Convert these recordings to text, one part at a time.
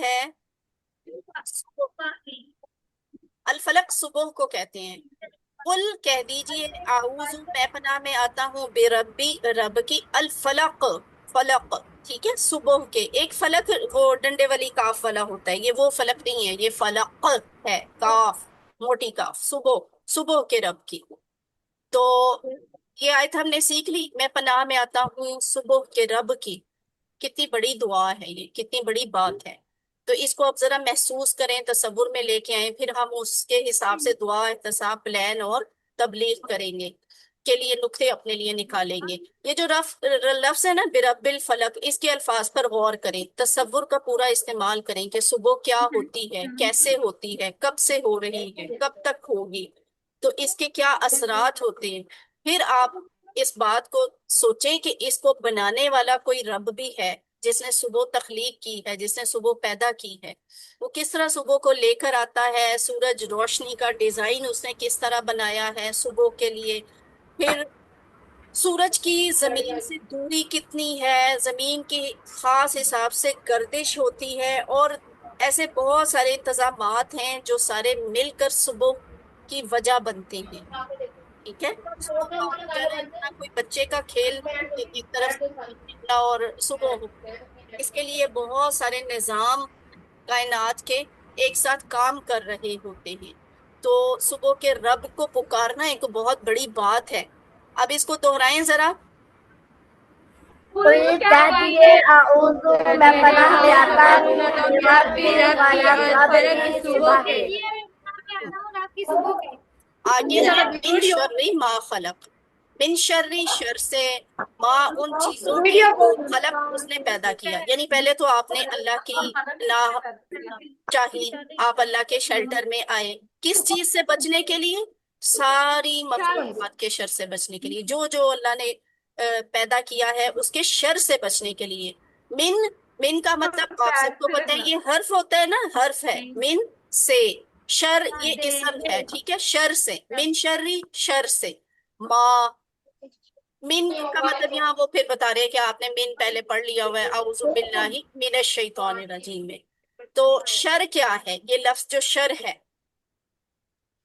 ہے الفلق صبح کو کہتے ہیں. قل کہہ دیجئے اعوذ میں پناہ میں آتا ہوں بربی رب کی الفلق فلق. ٹھیک ہے صبح کے ایک فلق وہ ڈنڈے والی کاف والا ہوتا ہے یہ وہ فلق نہیں ہے یہ فلق ہے کاف موٹی کاف صبح صبح کے رب کی. تو یہ آیت ہم نے سیکھ لی میں پناہ میں آتا ہوں صبح کے رب کی. کتنی بڑی دعا ہے یہ کتنی بڑی بات ہے. تو اس کو اب ذرا محسوس کریں تصور میں لے کے آئیں پھر ہم اس کے حساب سے دعا احتساب پلان اور تبلیغ کریں گے کے لیے نقطے اپنے لیے نکالیں گے. یہ جو لفظ ہے نا برب الفلق اس کے الفاظ پر غور کریں تصور کا پورا استعمال کریں کہ صبح کیا ہوتی ہے کیسے ہوتی ہے کب سے ہو رہی ہے کب تک ہوگی تو اس کے کیا اثرات ہوتے ہیں. پھر آپ اس بات کو سوچیں کہ اس کو بنانے والا کوئی رب بھی ہے جس نے صبح تخلیق کی ہے جس نے صبح پیدا کی ہے. وہ کس طرح صبح کو لے کر آتا ہے سورج روشنی کا ڈیزائن اس نے کس طرح بنایا ہے صبح کے لیے. پھر سورج کی زمین سے دوری کتنی ہے زمین کی خاص حساب سے گردش ہوتی ہے اور ایسے بہت سارے انتظامات ہیں جو سارے مل کر صبح کی وجہ بنتے ہیں. ٹھیک ہے صبح کا اٹھ جانا کوئی بچے کا کھیل ایک طرف سے نکلا اور صبح ہو اس کے لیے بہت سارے نظام کائنات کے ایک ساتھ کام کر رہے ہوتے ہیں. تو صبح کے رب کو پکارنا ایک بہت بڑی بات ہے. اب اس کو دہرائیں ذرا. کوئی کہہ دیے اعوذ میں پناہ میں آتا ہوں بربی الفلق رب کی صبح کے. آگے ہے من شر ما خلق من شر شر سے ما ان چیزوں کے جو خلق اس نے پیدا کیا یعنی پہلے تو آپ نے اللہ کی پناہ چاہی آپ اللہ کے شیلٹر میں آئے کس چیز سے بچنے کے لیے ساری مخلوقات کے شر سے بچنے کے لیے جو جو اللہ نے پیدا کیا ہے اس کے شر سے بچنے کے لیے. من کا مطلب آپ سب کو پتہ ہے یہ حرف ہوتا ہے نا حرف ہے من سے شر یہ اسم ہے ٹھیک ہے شر سے من شری شر سے ما من کا مطلب یہاں وہ پھر بتا رہے ہیں کہ آپ نے من پہلے پڑھ لیا ہوا ہے اعوذ باللہ من الشیطان الرجیم میں. تو شر کیا ہے یہ لفظ جو شر ہے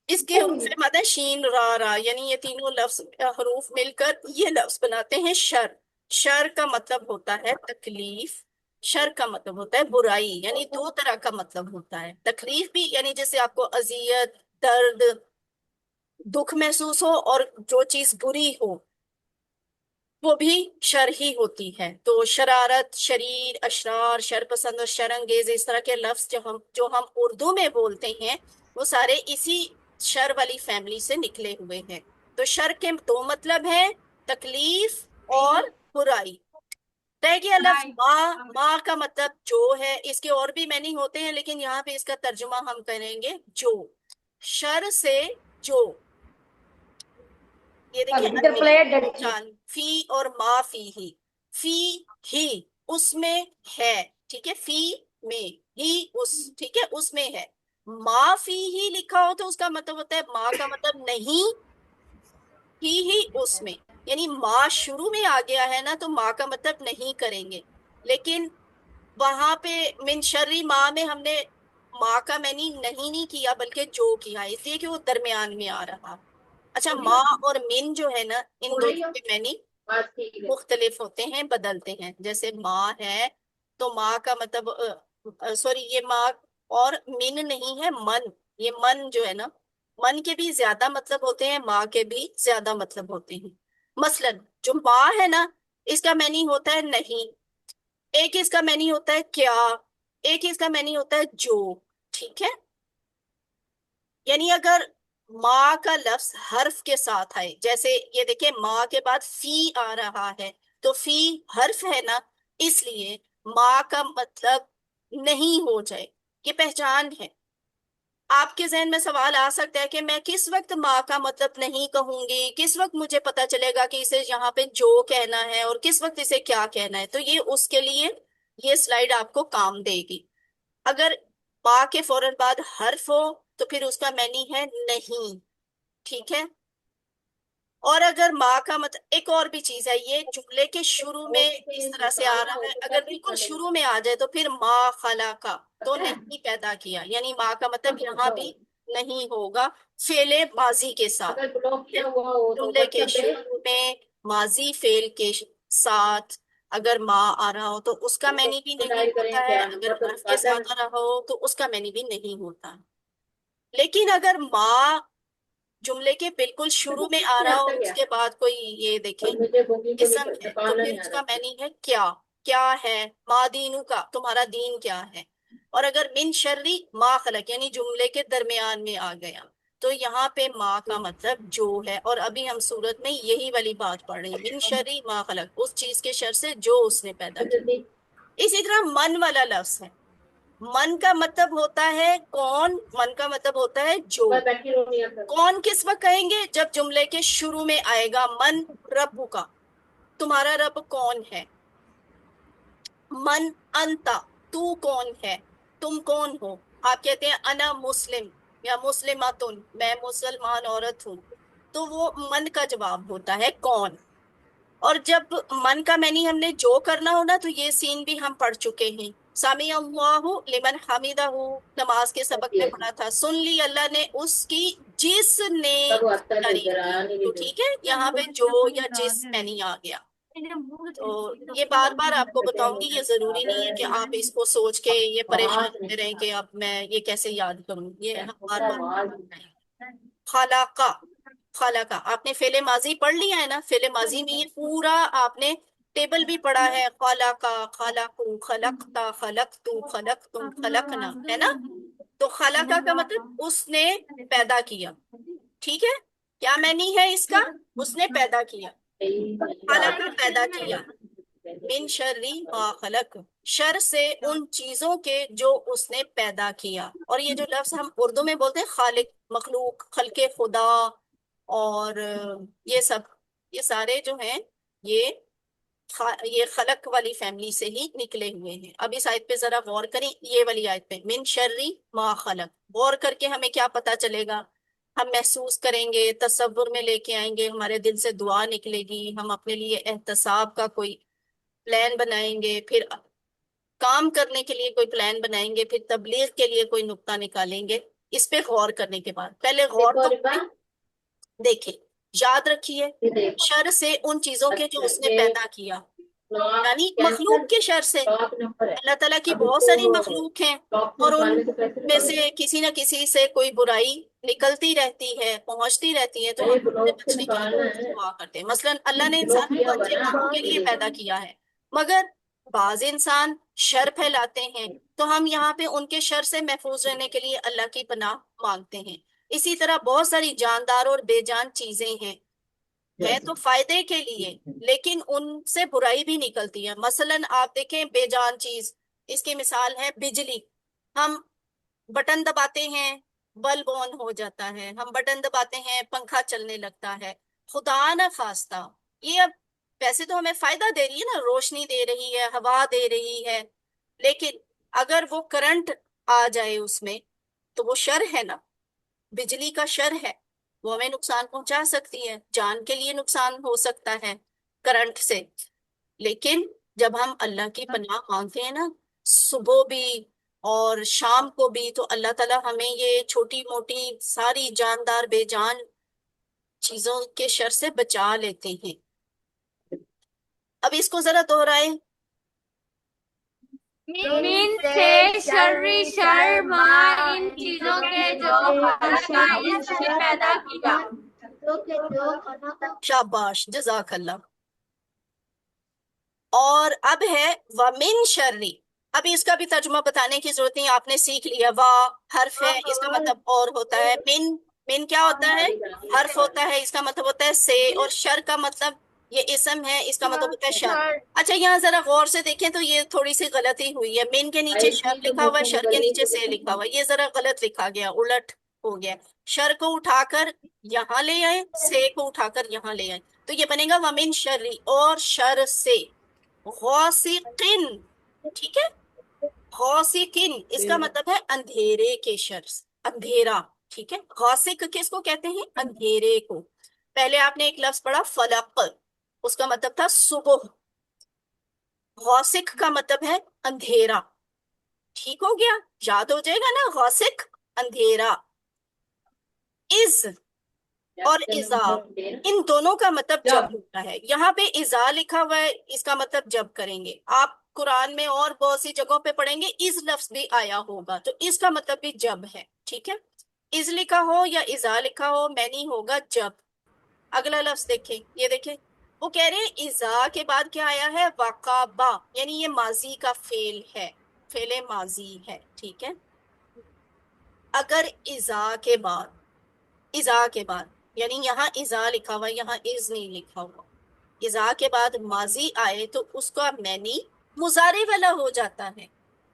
اس کے حروف مد ہے شین را را یعنی یہ تینوں لفظ حروف مل کر یہ لفظ بناتے ہیں شر. شر کا مطلب ہوتا ہے تکلیف شر کا مطلب ہوتا ہے برائی یعنی دو طرح کا مطلب ہوتا ہے. تکلیف بھی یعنی جیسے آپ کو اذیت درد دکھ محسوس ہو اور جو چیز بری ہو وہ بھی شر ہی ہوتی ہے. تو شرارت شریر اشرار شر پسند اور شر انگیز اس طرح کے لفظ جو ہم اردو میں بولتے ہیں وہ سارے اسی شر والی فیملی سے نکلے ہوئے ہیں. تو شر کے دو مطلب ہیں تکلیف اور برائی. رہ گیا لفظ ماں کا مطلب جو ہے اس کے اور بھی معنی ہوتے ہیں لیکن یہاں پہ اس کا ترجمہ ہم کریں گے جو شر سے جو. یہ دیکھیں جان فی اور ما فی ہی اس میں ہے ٹھیک ہے فی میں ہی اس ٹھیک ہے اس میں ہے. ما فی ہی لکھا ہو تو اس کا مطلب ہوتا ہے ما کا مطلب نہیں ہی اس میں یعنی ما شروع میں آ گیا ہے نا تو ما کا مطلب نہیں کریں گے لیکن وہاں پہ من شرری ما میں ہم نے ما کا معنی نہیں کیا بلکہ جو کیا اس لیے کہ وہ درمیان میں آ رہا. اچھا ما اور من جو ہے نا ان دونوں کے معنی مختلف ہوتے ہیں بدلتے ہیں. جیسے ماں ہے تو ماں کا مطلب سوری یہ ماں اور من نہیں ہے من. یہ من جو ہے نا من کے بھی زیادہ مطلب ہوتے ہیں ماں کے بھی زیادہ مطلب ہوتے ہیں. مثلا جو ماں ہے نا اس کا معنی ہوتا ہے نہیں ایک اس کا معنی ہوتا ہے کیا ایک اس کا معنی ہوتا ہے جو. ٹھیک ہے یعنی اگر ماں کا لفظ حرف کے ساتھ آئے جیسے یہ دیکھیں ماں کے بعد فی آ رہا ہے تو فی حرف ہے نا اس لیے ماں کا مطلب نہیں ہو جائے یہ پہچان ہے. آپ کے ذہن میں سوال آ سکتا ہے کہ میں کس وقت ماں کا مطلب نہیں کہوں گی کس وقت مجھے پتا چلے گا کہ اسے یہاں پہ جو کہنا ہے اور کس وقت اسے کیا کہنا ہے. تو یہ اس کے لیے یہ سلائیڈ آپ کو کام دے گی. اگر ماں کے فوراً بعد حرف ہو تو پھر اس کا معنی ہے نہیں ٹھیک ہے. اور اگر ماں کا مطلب ایک اور بھی چیز ہے، یہ جملے کے شروع میں اس طرح سے آ رہا ہے، اگر بالکل شروع میں آ جائے تو پھر ماں خلا کا، تو نہیں پیدا کیا، یعنی ماں کا مطلب یہاں بھی نہیں ہوگا فعل ماضی کے ساتھ، جملے کے شروع میں ماضی فعل کے ساتھ اگر ماں آ رہا ہو تو اس کا معنی بھی نہیں ہوتا ہے، اگر حرف کے ساتھ آ رہا ہو تو اس کا معنی بھی نہیں ہوتا۔ لیکن اگر ماں جملے کے بالکل شروع میں آ رہا ہو، اس کے بعد کوئی یہ دیکھیں اسم ہے، تو پھر اس کا معنی ہے کیا، کیا ہے، ما دینو کا، تمہارا دین کیا ہے۔ اور اگر من شرری ما خلق یعنی جملے کے درمیان میں آ گیا تو یہاں پہ ما کا مطلب جو ہے، اور ابھی ہم سورت میں یہی والی بات پڑھ رہے ہیں، من شرری ما خلق، اس چیز کے شر سے جو اس نے پیدا کی۔ اسی طرح من والا لفظ ہے، من کا مطلب ہوتا ہے کون، من کا مطلب ہوتا ہے جو، کون کس وقت کہیں گے، جب جملے کے شروع میں آئے گا من رب کا، تمہارا رب کون ہے، من انتا، تو کون ہے، تم کون ہو، آپ کہتے ہیں انا مسلم یا مسلماتن، میں مسلمان عورت ہوں، تو وہ من کا جواب ہوتا ہے کون۔ اور جب من کا معنی ہم نے جو کرنا ہونا تو یہ سین بھی ہم پڑھ چکے ہیں، سامی اللہ لمن حمیدہ، نماز کے سبق میں پڑھا تھا، سن لی اللہ نے اس کی جس نے تعریف کی، تو ٹھیک ہے یہاں پہ جو یا جس معنی آ گیا۔ تو یہ بار بار آپ کو بتاؤں گی، یہ ضروری نہیں ہے کہ آپ اس کو سوچ کے یہ پریشان ہوتے رہیں کہ اب میں یہ کیسے یاد کروں، یہ ہم بار بار۔ خلاقہ، خلاقہ آپ نے فعل ماضی پڑھ لیا ہے نا، فعل ماضی میں یہ پورا آپ نے ٹیبل بھی پڑھا ہے، خلاقہ، خلقو، خلقتا، خلقتو، خلقتم، خلقنا، ہے نا۔ تو خلاقہ کا مطلب اس نے پیدا کیا، ٹھیک ہے، کیا معنی ہے اس کا، اس نے پیدا کیا، خلاقہ پیدا کیا، من شرری ما خلق، شر سے ان چیزوں کے جو اس نے پیدا کیا۔ اور یہ جو لفظ ہم اردو میں بولتے ہیں خالق، مخلوق، خلق خدا، اور یہ سب، یہ سارے جو ہیں یہ یہ خلق والی فیملی سے ہی نکلے ہوئے ہیں۔ اب اس آیت پہ ذرا غور کریں، یہ والی آیت پہ من شرری ما خلق، غور کر کے ہمیں کیا پتا چلے گا، ہم محسوس کریں گے، تصور میں لے کے آئیں گے، ہمارے دل سے دعا نکلے گی، ہم اپنے لیے احتساب کا کوئی پلان بنائیں گے، پھر کام کرنے کے لیے کوئی پلان بنائیں گے، پھر تبلیغ کے لیے کوئی نقطہ نکالیں گے۔ اس پہ غور کرنے کے بعد پہلے غور تو دیکھیں، یاد رکھیے، شر سے ان چیزوں کے جو اس نے پیدا کیا، یعنی مخلوق کے شر سے۔ اللہ تعالیٰ کی بہت ساری مخلوق ہیں اور ان میں سے کسی نہ کسی سے کوئی برائی نکلتی رہتی ہے، پہنچتی رہتی ہے، تو ہم سے بچنے کے لیے دعا کرتے ہیں۔ مثلا اللہ نے انسانوں کو اچھے کاموں کے لیے پیدا کیا ہے، مگر بعض انسان شر پھیلاتے ہیں، تو ہم یہاں پہ ان کے شر سے محفوظ رہنے کے لیے اللہ کی پناہ مانگتے ہیں۔ اسی طرح بہت ساری جاندار اور بے جان چیزیں ہیں تو فائدے کے لیے، لیکن ان سے برائی بھی نکلتی ہے۔ مثلا آپ دیکھیں بے جان چیز، اس کی مثال ہے بجلی، ہم بٹن دباتے ہیں بلب آن ہو جاتا ہے، ہم بٹن دباتے ہیں پنکھا چلنے لگتا ہے، خدا نہ خواستہ یہ اب ویسے تو ہمیں فائدہ دے رہی ہے نا، روشنی دے رہی ہے، ہوا دے رہی ہے، لیکن اگر وہ کرنٹ آ جائے اس میں تو وہ شر ہے نا، بجلی کا شر ہے، وہ ہمیں نقصان پہنچا سکتی ہے، جان کے لیے نقصان ہو سکتا ہے کرنٹ سے۔ لیکن جب ہم اللہ کی پناہ مانگتے ہیں نا، صبح بھی اور شام کو بھی، تو اللہ تعالیٰ ہمیں یہ چھوٹی موٹی ساری جاندار بے جان چیزوں کے شر سے بچا لیتے ہیں۔ اب اس کو ذرا دوہرائیں، من سے شرری شر ما، ان چیزوں کے جو خلقہ اس نے پیدا کیا، شاباش، جزاک اللہ۔ اور اب ہے وَمِن شَرِّ، ابھی اس کا بھی ترجمہ بتانے کی ضرورت نہیں، آپ نے سیکھ لیا، وا حرف ہے، اس کا مطلب اور ہوتا ہے، من کیا ہوتا ہے، حرف ہوتا ہے، اس کا مطلب ہوتا ہے سے، اور شر کا مطلب یہ اسم ہے، اس کا مطلب ہوتا ہے شر۔ اچھا یہاں ذرا غور سے دیکھیں تو یہ تھوڑی سی غلطی ہوئی ہے، من کے نیچے شر لکھا ہوا ہے، شر کے نیچے سے لکھا ہوا ہے، یہ ذرا غلط لکھا گیا، الٹ ہو گیا، شر کو اٹھا کر یہاں لے آئے، سے کو اٹھا کر یہاں لے آئے، تو یہ بنے گا وَمِن شَرِّ، اور شر سے، غاسقن، ٹھیک ہے، غاسقن اس کا مطلب ہے اندھیرے کے شر سے، اندھیرا، ٹھیک ہے، غاسق کس کو کہتے ہیں، اندھیرے کو۔ پہلے آپ نے ایک لفظ پڑھا فلق، اس کا مطلب تھا صبح، غاسق کا مطلب ہے اندھیرا، ٹھیک ہو گیا، یاد ہو جائے گا نا، غاسق اندھیرا۔ از اور ازا، ان دونوں کا مطلب جب ہوتا ہے، یہاں پہ ازا لکھا ہوا ہے، اس کا مطلب جب کریں گے، آپ قرآن میں اور بہت سی جگہوں پہ پڑھیں گے از لفظ بھی آیا ہوگا، تو اس کا مطلب بھی جب ہے، ٹھیک ہے، از لکھا ہو یا ازا لکھا ہو معنی ہوگا جب۔ اگلا لفظ دیکھیں، یہ دیکھیں، وہ کہہ رہے ہیں ازا کے بعد کیا آیا ہے، وقابا، یعنی یہ ماضی کا فعل ہے، فعل ماضی ہے، ٹھیک ہے۔ اگر ازا کے بعد یعنی یہاں ازا لکھا ہوا، یہاں از نہیں لکھا ہوا، ازا کے بعد ماضی آئے تو اس کا معنی مضارع والا ہو جاتا ہے،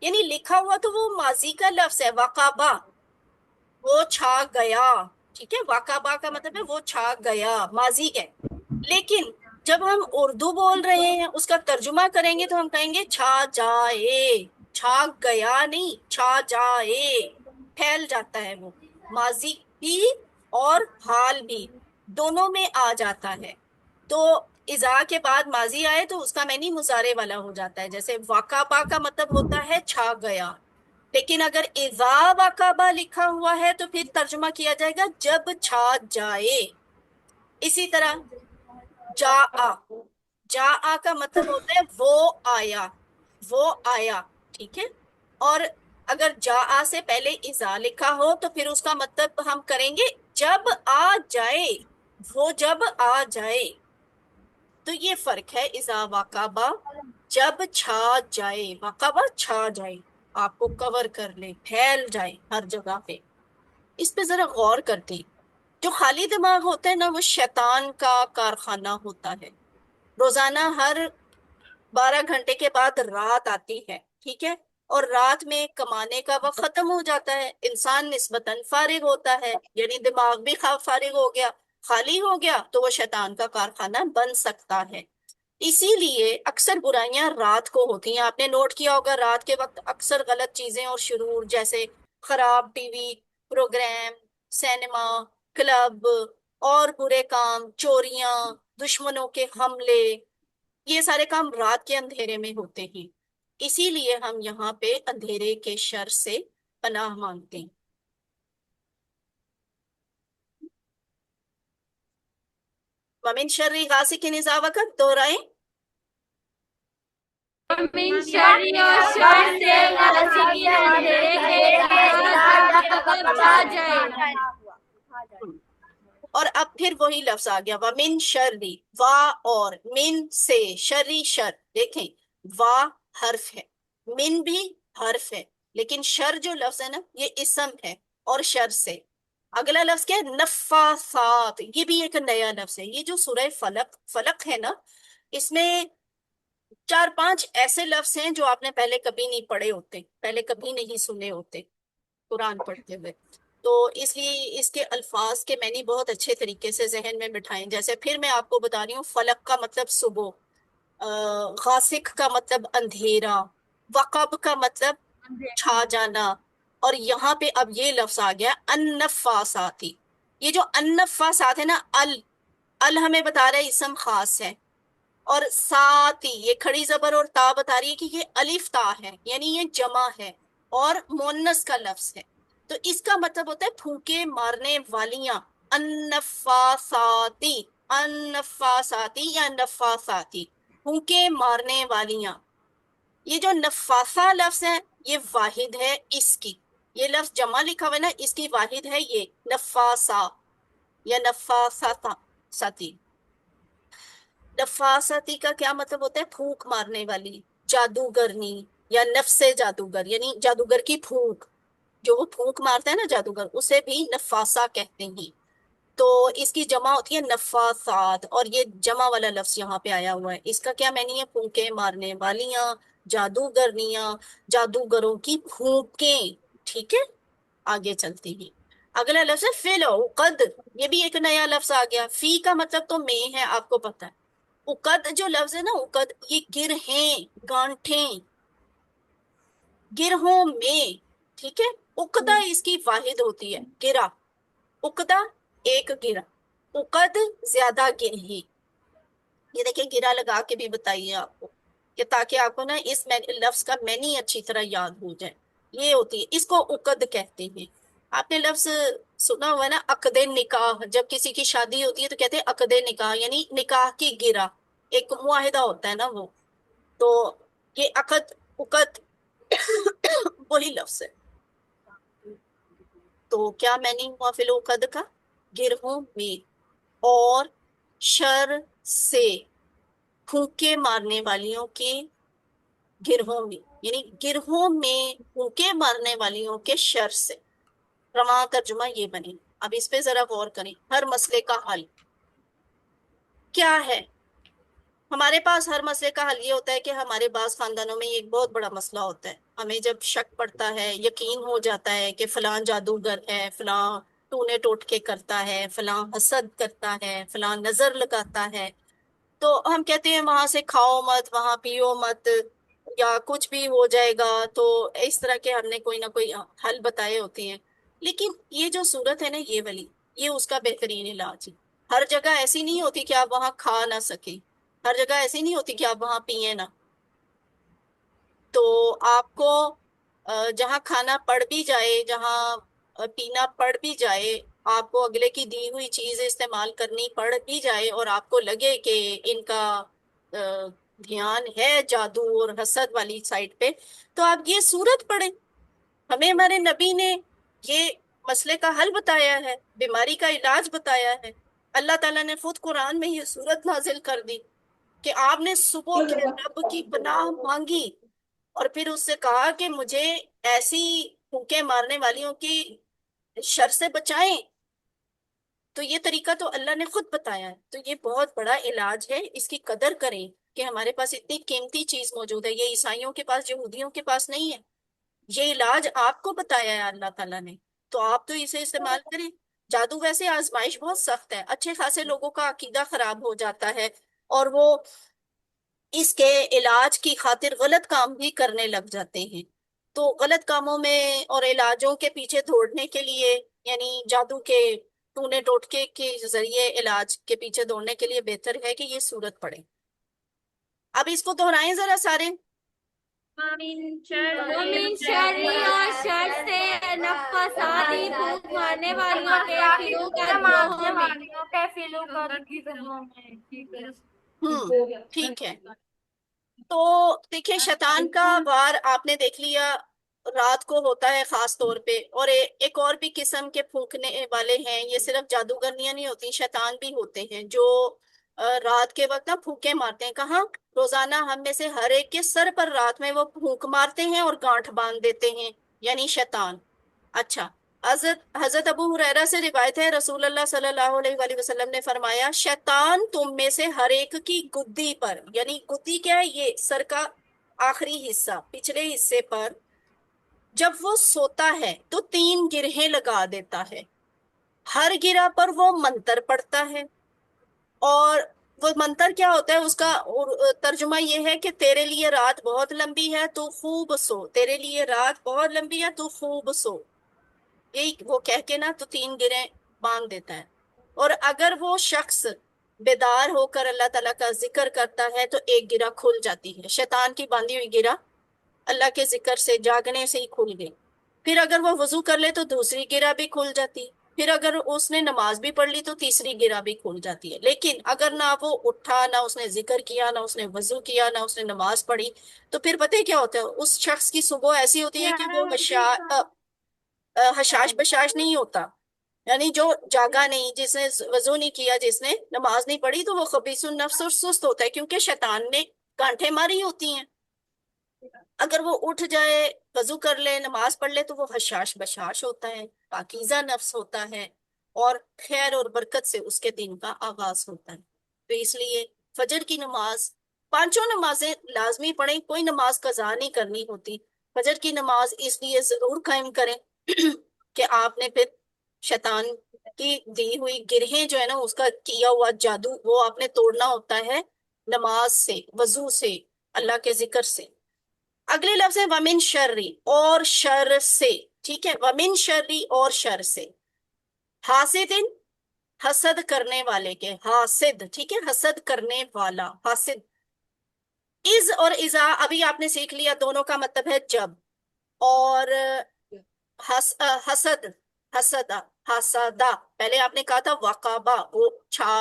یعنی لکھا ہوا تو وہ ماضی کا لفظ ہے، وقابا، وہ چھا گیا، ٹھیک ہے، وقابا کا مطلب ہے وہ چھا گیا، ماضی ہے، لیکن جب ہم اردو بول رہے ہیں اس کا ترجمہ کریں گے تو ہم کہیں گے چھا جائے، چھا گیا نہیں، چھا جائے، پھیل جاتا ہے، وہ ماضی بھی اور حال بھی دونوں میں آ جاتا ہے، تو ازا کے بعد ماضی آئے تو اس کا معنی مضارع والا ہو جاتا ہے، جیسے واقعہ کا مطلب ہوتا ہے چھا گیا، لیکن اگر اذا واقعہ لکھا ہوا ہے تو پھر ترجمہ کیا جائے گا جب چھا جائے۔ اسی طرح جا کا مطلب ہوتا ہے وہ آیا، وہ آیا، ٹھیک ہے، اور اگر جا سے پہلے اذا لکھا ہو تو پھر اس کا مطلب ہم کریں گے جب آ جائے، وہ جب آ جائے، تو یہ فرق ہے اذا واقعہ، جب چھا جائے، واقعہ چھا جائے، آپ کو کور کر لے، پھیل جائے ہر جگہ پہ۔ اس پہ ذرا غور کرتے ہیں، جو خالی دماغ ہوتا ہے نا وہ شیطان کا کارخانہ ہوتا ہے، روزانہ ہر 12 گھنٹے کے بعد رات آتی ہے، ٹھیک ہے، اور رات میں کمانے کا وقت ختم ہو جاتا ہے، انسان نسبتاً فارغ ہوتا ہے، یعنی دماغ بھی فارغ ہو گیا، خالی ہو گیا تو وہ شیطان کا کارخانہ بن سکتا ہے۔ اسی لیے اکثر برائیاں رات کو ہوتی ہیں، آپ نے نوٹ کیا ہوگا رات کے وقت اکثر غلط چیزیں اور شرور، جیسے خراب T V programme, cinema, club, اور برے کام، چوریاں، دشمنوں کے حملے، یہ سارے کام رات کے اندھیرے میں ہوتے ہیں، اسی لیے ہم یہاں پہ اندھیرے کے شر سے پناہ مانگتے ہیں۔ وَمِن شَرِّ غاسق اذا وقب، دہرائیں، من شر اور شر سے غاسق اندھیرے کے جب چھا جائے۔ اور اب پھر وہی لفظ آ گیا، وَمِن شَرِّ، وا اور من سے، شری شر، دیکھیں وا حرف ہے، من بھی حرف ہے، لیکن شر جو لفظ ہے نا یہ اسم ہے، اور شر سے اگلا لفظ کیا ہے، نفاثات، یہ بھی ایک نیا لفظ ہے، یہ جو سورہ فلق ہے نا، اس میں 4 5 ایسے لفظ ہیں جو آپ نے پہلے کبھی نہیں پڑھے ہوتے، پہلے کبھی نہیں سنے ہوتے قرآن پڑھتے ہوئے، تو اس لیے اس کے الفاظ کے معنی بہت اچھے طریقے سے ذہن میں بٹھائیں، جیسے پھر میں آپ کو بتا رہی ہوں، فلق کا مطلب صبح، غاسق کا مطلب اندھیرا، وقب کا مطلب چھا جانا، اور یہاں پہ اب یہ لفظ آ گیا النفاساتی، یہ جو النفاسات ہے نا، ال ہمیں بتا رہا ہے اسم خاص ہے، اور ساتھی یہ کھڑی زبر اور تا بتا رہی ہے کہ یہ الف تا ہے، یعنی یہ جمع ہے اور مونس کا لفظ ہے، تو اس کا مطلب ہوتا ہے پھونکے مارنے والیاں، النفاساتی، النفاساتی یا نفاساتی، پھونکے مارنے والیاں۔ یہ جو نفاسا لفظ ہے یہ واحد ہے اس کی، یہ لفظ جمع لکھا ہوا ہے نا، اس کی واحد ہے یہ نفاسا یا نفاساتا ساتی۔ نفاستی کا کیا مطلب ہوتا ہے، پھونک مارنے والی، جادوگرنی یا نفس جادوگر، یعنی جادوگر کی پھونک، جو وہ پھونک مارتا ہے نا جادوگر، اسے بھی نفاسا کہتے ہیں، تو اس کی جمع ہوتی ہے نفاسات، اور یہ جمع والا لفظ یہاں پہ آیا ہوا ہے، اس کا کیا معنی ہے، پھونکے مارنے والیاں، جادوگرنیاں، جادوگروں کی پھونکیں، ٹھیک ہے، آگے چلتے ہیں۔ اگلا لفظ ہے فی العقد، یہ بھی ایک نیا لفظ آ گیا، فی کا مطلب تو میں ہے، آپ کو پتہ ہے، عقد جو لفظ ہے نا، عقد یہ گرہیں، گانٹھیں، گرہوں میں، ٹھیک ہے، عقدہ اس کی واحد ہوتی ہے، گرہ، عقدہ ایک گرہ، عقد زیادہ گرہی. یہ دیکھیں گرا لگا کے بھی بتائیے آپ کو کہ تاکہ آپ کو نا اس لفظ کا معنی اچھی طرح یاد ہو جائے. یہ ہوتی ہے، اس کو عقد کہتے ہیں. آپ نے لفظ سنا ہوا ہے نا، عقد نکاح. جب کسی کی شادی ہوتی ہے تو کہتے ہیں عقد نکاح، یعنی نکاح کی گرا، ایک معاہدہ ہوتا ہے نا وہ. تو یہ عقد وہی لفظ ہے. تو کیا میننگ ہوا فی العقد کا؟ گرہوں میں اور شر سے، پھونکے مارنے والیوں کے گرہوں میں، یعنی گرہوں میں پھونکے مارنے والیوں کے شر سے. رواں ترجمہ یہ بنی. اب اس پہ ذرا غور کریں. ہر مسئلے کا حل کیا ہے؟ ہمارے پاس ہر مسئلے کا حل یہ ہوتا ہے کہ ہمارے بعض خاندانوں میں یہ ایک بہت بڑا مسئلہ ہوتا ہے. ہمیں جب شک پڑتا ہے، یقین ہو جاتا ہے کہ فلاں جادوگر ہے، فلاں ٹونے ٹوٹکے کرتا ہے، فلاں حسد کرتا ہے، فلاں نظر لگاتا ہے، تو ہم کہتے ہیں وہاں سے کھاؤ مت، وہاں پیو مت، یا کچھ بھی ہو جائے گا. تو اس طرح کے ہم نے کوئی نہ کوئی حل بتائے ہوتے ہیں. لیکن یہ جو صورت ہے نا، یہ والی، یہ اس کا بہترین علاج ہے. ہر جگہ ایسی نہیں ہوتی کہ آپ وہاں کھا نہ سکیں، ہر جگہ ایسی نہیں ہوتی کہ آپ وہاں پیئیں نہ. تو آپ کو جہاں کھانا پڑ بھی جائے، جہاں پینا پڑ بھی جائے، آپ کو اگلے کی دی ہوئی چیز استعمال کرنی پڑ بھی جائے، اور آپ کو لگے کہ ان کا دھیان ہے جادو اور حسد والی سائڈ پہ، تو آپ یہ سورت پڑھیں. ہمیں ہمارے نبی نے یہ مسئلے کا حل بتایا ہے، بیماری کا علاج بتایا ہے. اللہ تعالیٰ نے خود قرآن میں یہ سورت نازل کر دی کہ آپ نے صبح کے رب کی پناہ مانگی، اور پھر اس سے کہا کہ مجھے ایسی پھونکے مارنے والیوں کی شر سے بچائیں. تو یہ طریقہ تو اللہ نے خود بتایا ہے. تو یہ بہت بڑا علاج ہے، اس کی قدر کریں کہ ہمارے پاس اتنی قیمتی چیز موجود ہے. یہ عیسائیوں کے پاس، یہودیوں کے پاس نہیں ہے. یہ علاج آپ کو بتایا ہے اللہ تعالیٰ نے، تو آپ تو اسے استعمال کریں. جادو ویسے آزمائش بہت سخت ہے. اچھے خاصے لوگوں کا عقیدہ خراب ہو جاتا ہے، اور وہ اس کے علاج کی خاطر غلط کام بھی کرنے لگ جاتے ہیں. تو غلط کاموں میں اور علاجوں کے پیچھے دوڑنے کے لیے، یعنی جادو کے ٹونے ٹوٹکے کے ذریعے علاج کے پیچھے دوڑنے کے لیے بہتر ہے کہ یہ سورت پڑھیں. اب اس کو دہرائیں ذرا سارے. ومن شرری، اور شر سے، نفاساتی، پھونک مارنے والیوں کے، فی العقد ٹھیک ہے. تو دیکھیں شیطان کا وار آپ نے دیکھ لیا، رات کو ہوتا ہے خاص طور پہ. اور ایک اور بھی قسم کے پھونکنے والے ہیں. یہ صرف جادوگرنیاں نہیں ہوتی، شیطان بھی ہوتے ہیں جو رات کے وقت نا پھونکے مارتے ہیں. کہاں؟ روزانہ ہم میں سے ہر ایک کے سر پر رات میں وہ پھونک مارتے ہیں اور گانٹھ باندھ دیتے ہیں، یعنی شیطان. اچھا، حضرت ابو ہریرہ سے روایت ہے، رسول اللہ صلی اللہ علیہ وآلہ وسلم نے فرمایا، شیطان تم میں سے ہر ایک کی گدی پر، یعنی گدی کیا ہے؟ یہ سر کا آخری حصہ، پچھلے حصے پر جب وہ سوتا ہے تو 3 گرہیں لگا دیتا ہے. ہر گرہ پر وہ منتر پڑتا ہے. اور وہ منتر کیا ہوتا ہے؟ اس کا ترجمہ یہ ہے کہ تیرے لیے رات بہت لمبی ہے تو خوب سو، تیرے لیے رات بہت لمبی ہے تو خوب سو. یہی وہ کہہ کے نا تو 3 گرہیں باندھ دیتا ہے. اور اگر وہ شخص بیدار ہو کر اللہ تعالیٰ کا ذکر کرتا ہے تو ایک گرہ کھل جاتی ہے. شیطان کی باندھی ہوئی گرہ اللہ کے ذکر سے، جاگنے سے ہی کھل گئی. پھر اگر وہ وضو کر لے تو دوسری گرہ بھی کھل جاتی. پھر اگر اس نے نماز بھی پڑھ لی تو تیسری گرہ بھی کھل جاتی ہے. لیکن اگر نہ وہ اٹھا، نہ اس نے ذکر کیا، نہ اس نے وضو کیا، نہ اس نے نماز پڑھی، تو پھر پتہ ہے کیا ہوتا ہے؟ اس شخص کی صبح ایسی ہوتی ہے کہ وہ حشاش بشاش نہیں ہوتا. یعنی جو جاگا نہیں، جس نے وضو نہیں کیا، جس نے نماز نہیں پڑھی، تو وہ خبیث النفس اور سست ہوتا ہے، کیونکہ شیطان نے کانٹے ماری ہوتی ہیں. اگر وہ اٹھ جائے، وضو کر لے، نماز پڑھ لے، تو وہ حشاش بشاش ہوتا ہے، پاکیزہ نفس ہوتا ہے، اور خیر اور برکت سے اس کے دن کا آغاز ہوتا ہے. تو اس لیے فجر کی نماز، 5 نمازیں لازمی پڑھیں، کوئی نماز قضا نہیں کرنی ہوتی. فجر کی نماز اس لیے ضرور قائم کریں کہ آپ نے پھر شیطان کی دی ہوئی گرہیں جو ہے نا، اس کا کیا ہوا جادو، وہ آپ نے توڑنا ہوتا ہے نماز سے، وضو سے، اللہ کے ذکر سے. اگلے لفظ ہے ومن شرری، اور شر سے. ٹھیک ہے، ومن شرری، اور شر سے، حاسد، حسد کرنے والے کے، حاسد، ٹھیک ہے، حسد کرنے والا، حاسد۔ از اور ازا ابھی آپ نے سیکھ لیا، دونوں کا مطلب ہے جب، اور حسد، حسدا، حسدا، پہلے آپ نے کہا تھا وقابا، وہ چھا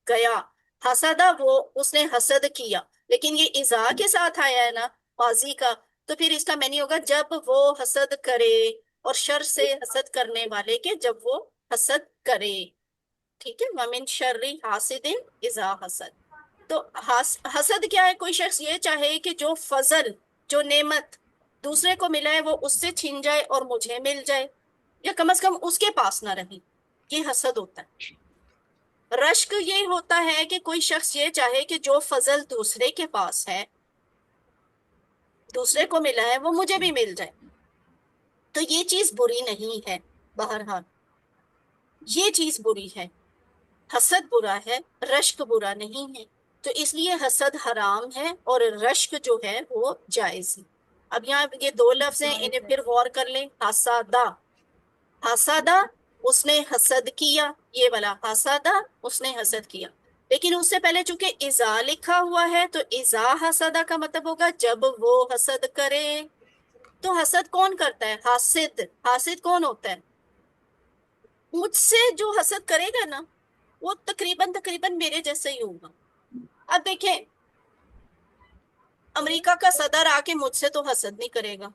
گیا، حسدا وہ اس نے حسد کیا، لیکن یہ ازا کے ساتھ آیا ہے نا، ماضی کا، تو پھر اس کا معنی ہوگا جب وہ حسد کرے، اور شر سے حسد کرنے والے کے جب وہ حسد کرے، ٹھیک ہے، ومن شر حاسد اذا حسد۔ تو حسد کیا ہے؟ کوئی شخص یہ چاہے کہ جو فضل، جو نعمت دوسرے کو ملا ہے وہ اس سے چھن جائے اور مجھے مل جائے، یا کم از کم اس کے پاس نہ رہے، یہ حسد ہوتا ہے۔ رشک یہ ہوتا ہے کہ کوئی شخص یہ چاہے کہ جو فضل دوسرے کے پاس ہے، دوسرے کو ملا ہے، وہ مجھے بھی مل جائے، تو یہ چیز بری نہیں ہے، بہرحال یہ چیز بری ہے، حسد برا ہے، رشک برا نہیں ہے، تو اس لیے حسد حرام ہے اور رشک جو ہے وہ جائز ہے۔ اب یہاں یہ دو لفظ ہیں، انہیں پھر غور کر لیں، حسادہ، حسادہ اس نے حسد کیا، یہ والا حسادہ اس نے حسد کیا، لیکن اس سے پہلے چونکہ ازا لکھا ہوا ہے تو ازا حسدہ کا مطلب ہوگا جب وہ حسد کرے۔ تو حسد کون کرتا ہے؟ حاسد، حاسد کون ہوتا ہے؟ مجھ سے جو حسد کرے گا نا وہ تقریباً میرے جیسا ہی ہوگا۔ اب دیکھیں، امریکہ کا صدر آ کے مجھ سے تو حسد نہیں کرے گا،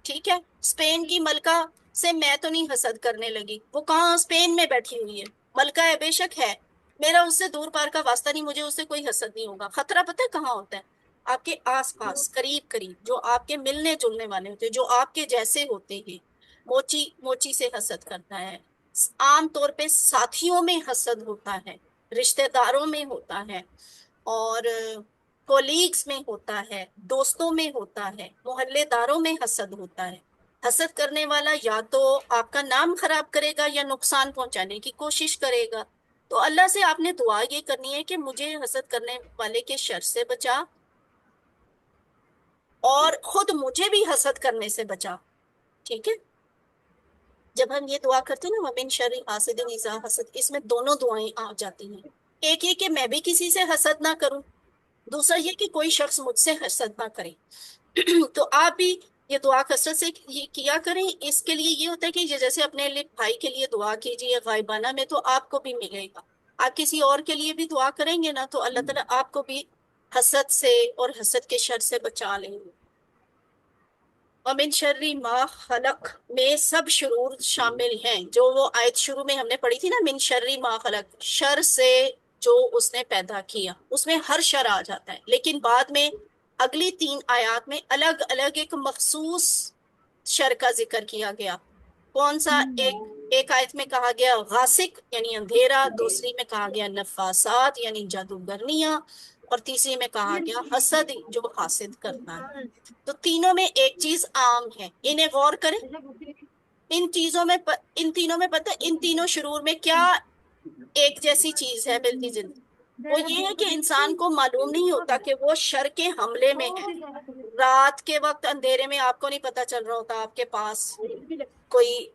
ٹھیک ہے، اسپین کی ملکہ سے میں تو نہیں حسد کرنے لگی، وہ کہاں اسپین میں بیٹھی ہوئی ہے، ملکہ ہے بے شک ہے، میرا اس سے دور پار کا واسطہ نہیں، مجھے اس سے کوئی حسد نہیں ہوگا۔ خطرہ پتہ ہے کہاں ہوتا ہے؟ آپ کے آس پاس، قریب قریب، جو آپ کے ملنے جلنے والے ہوتے ہیں، جو آپ کے جیسے ہوتے ہیں، موچی موچی سے حسد کرتا ہے، عام طور پہ ساتھیوں میں حسد ہوتا ہے، رشتہ داروں میں ہوتا ہے، اور کولیگز میں ہوتا ہے، دوستوں میں ہوتا ہے، محلے داروں میں حسد ہوتا ہے۔ حسد کرنے والا یا تو آپ کا نام خراب کرے گا یا نقصان پہنچانے کی کوشش کرے گا۔ تو اللہ سے آپ نے دعا یہ کرنی ہے کہ مجھے حسد کرنے والے کے شر سے بچا، اور خود مجھے بھی حسد کرنے سے بچا، ٹھیک ہے۔ جب ہم یہ دعا کرتے ہیں نا وَمِن شَرِّ حَاسِدٍ إِذَا حَسَد، اس میں دونوں دعائیں آ جاتی ہیں، ایک یہ کہ میں بھی کسی سے حسد نہ کروں، دوسرا یہ کہ کوئی شخص مجھ سے حسد نہ کرے۔ تو آپ بھی یہ دعا کثرت سے یہ کیا کریں، اس کے لیے یہ ہوتا ہے کہ یہ جیسے اپنے بھائی کے لیے دعا کیجیے غائبانہ میں تو آپ کو بھی ملے گا، آپ کسی اور کے لیے بھی دعا کریں گے نا تو اللہ تعالیٰ آپ کو بھی حسد سے اور حسد کے شر سے بچا لیں گے۔ وَمِن شَرِّ مَا خَلَق میں سب شرور شامل ہیں، جو وہ آیت شروع میں ہم نے پڑھی تھی نا، من شَرِّ مَا خَلَق، شر سے جو اس نے پیدا کیا، اس میں ہر شر آ جاتا ہے، لیکن بعد میں اگلی 3 آیات میں الگ الگ ایک مخصوص شر کا ذکر کیا گیا۔ کون سا؟ ایک آیت میں کہا گیا غاسق یعنی اندھیرا، دوسری میں کہا گیا نفاسات یعنی جادوگرنیاں، اور تیسری میں کہا گیا حسد جو حاسد کرتا ہے۔ تو تینوں میں ایک چیز عام ہے، انہیں غور کریں، ان چیزوں میں ان تینوں میں پتہ ان تینوں شرور میں کیا ایک جیسی چیز ہے ملتی جلتی؟ وہ یہ ہے کہ انسان کو معلوم نہیں ہوتا کہ وہ شر کے حملے میں ہے۔ رات کے وقت اندھیرے میں آپ کو نہیں پتا چل رہا ہوتا آپ کے پاس کوئی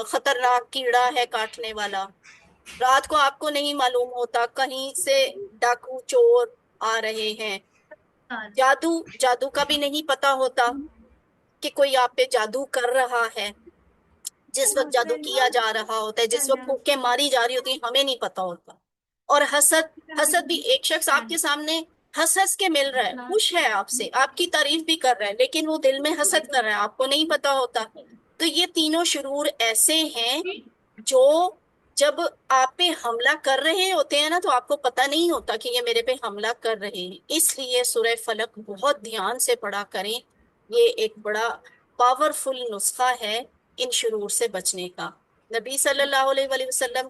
خطرناک کیڑا ہے کاٹنے والا، رات کو آپ کو نہیں معلوم ہوتا کہیں سے ڈاکو چور آ رہے ہیں، جادو کا بھی نہیں پتا ہوتا کہ کوئی آپ پہ جادو کر رہا ہے، جس وقت جادو کیا جا رہا ہوتا ہے، جس وقت پھوکیں ماری جا رہی ہوتی ہیں، ہمیں نہیں پتا ہوتا۔ اور حسد بھی، ایک شخص آپ کے سامنے ہنس ہنس کے مل رہا ہے، خوش ہے آپ سے، آپ کی تعریف بھی کر رہا ہے، لیکن وہ دل میں حسد کر رہا ہے، آپ کو نہیں پتا ہوتا۔ تو یہ تینوں شرور ایسے ہیں جو جب آپ پہ حملہ کر رہے ہوتے ہیں نا تو آپ کو پتہ نہیں ہوتا کہ یہ میرے پہ حملہ کر رہے ہیں، اس لیے سورہ فلق بہت دھیان سے پڑھا کریں، یہ ایک بڑا پاورفل نسخہ ہے ان شرور سے بچنے کا۔ نبی صلی اللہ علیہ وآلہ وسلم